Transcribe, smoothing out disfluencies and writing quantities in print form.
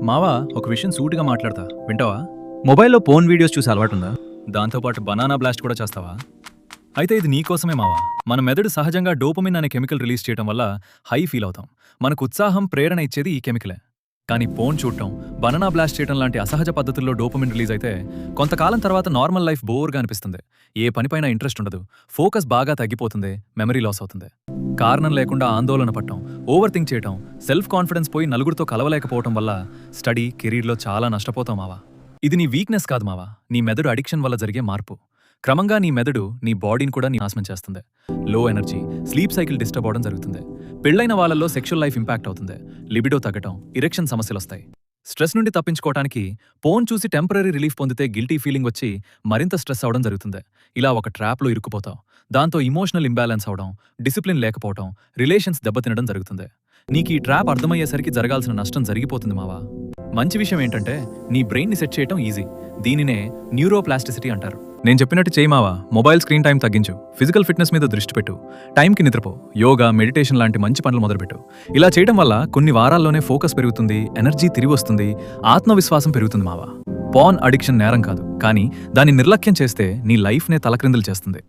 మావా ఒక విషయం సూటిగా మాట్లాడతా వింటావా? మొబైల్లో పోన్ వీడియోస్ చూసి అలవాటుందా? దాంతోపాటు బనానా బ్లాస్ట్ కూడా చేస్తావా? అయితే ఇది నీకోసమే మావా. మన మెదడు సహజంగా డోపమిన్ అనే కెమికల్ రిలీజ్ చేయడం వల్ల హై ఫీల్ అవుతాం. మనకు ఉత్సాహం, ప్రేరణ ఇచ్చేది ఈ కెమికలే. కానీ ఫోన్ చూడటం, బనానా బ్లాస్ట్ చేయడం లాంటి అసహజ పద్ధతుల్లో డోపమిన్ రిలీజ్ అయితే కొంతకాలం తర్వాత నార్మల్ లైఫ్ బోర్గా అనిపిస్తుంది. ఏ పనిపైన ఇంట్రెస్ట్ ఉండదు, ఫోకస్ బాగా తగ్గిపోతుంది, మెమరీ లాస్ అవుతుంది. కారణం లేకుండా ఆందోళన పడటం, ఓవర్ థింక్ చేయటం, సెల్ఫ్ కాన్ఫిడెన్స్ పోయి నలుగురితో కలవలేకపోవటం వల్ల స్టడీ, కెరీర్లో చాలా నష్టపోతాం మావా. ఇది నీ వీక్నెస్ కాదు మావా, నీ మెదడు అడిక్షన్ వల్ల జరిగే మార్పు. క్రమంగా నీ మెదడు నీ బాడీని కూడా నాశనం చేస్తుంది. లో ఎనర్జీ, స్లీప్ సైకిల్ డిస్టర్బ్ అవడం జరుగుతుంది. పెళ్లైన వాళ్ళల్లో సెక్షువల్ లైఫ్ ఇంపాక్ట్ అవుతుంది. లిబిడో తగ్గటం, ఇరెక్షన్ సమస్యలు వస్తాయి. స్ట్రెస్ నుండి తప్పించుకోవడానికి ఫోన్ చూసి టెంపరరీ రిలీఫ్ పొందితే గిల్టీ ఫీలింగ్ వచ్చి మరింత స్ట్రెస్ అవడం జరుగుతుంది. ఇలా ఒక ట్రాప్లో ఇరుక్కుపోతావు. దాంతో ఇమోషనల్ ఇంబ్యాలెన్స్ అవడం, డిసిప్లిన్ లేకపోవడం, రిలేషన్స్ దెబ్బతినడం జరుగుతుంది. నీకు ఈ ట్రాప్ అర్థమయ్యేసరికి జరగాల్సిన నష్టం జరిగిపోతుంది మావా. మంచి విషయం ఏంటంటే నీ బ్రెయిన్ని సెట్ చేయటం ఈజీ. దీనినే న్యూరోప్లాస్టిసిటీ అంటారు. నేను చెప్పినట్టు చేయి మావా. మొబైల్ స్క్రీన్ టైం తగ్గించు, ఫిజికల్ ఫిట్నెస్ మీద దృష్టి పెట్టు, టైంకి నిద్రపో, యోగా, మెడిటేషన్ లాంటి మంచి పనులు మొదలుపెట్టు. ఇలా చేయడం వల్ల కొన్ని వారాల్లోనే ఫోకస్ పెరుగుతుంది, ఎనర్జీ తిరిగి వస్తుంది, ఆత్మవిశ్వాసం పెరుగుతుంది మావా. పాన్ అడిక్షన్ నేరం కాదు, కానీ దాన్ని నిర్లక్ష్యం చేస్తే నీ లైఫ్నే తలక్రిందులు చేస్తుంది.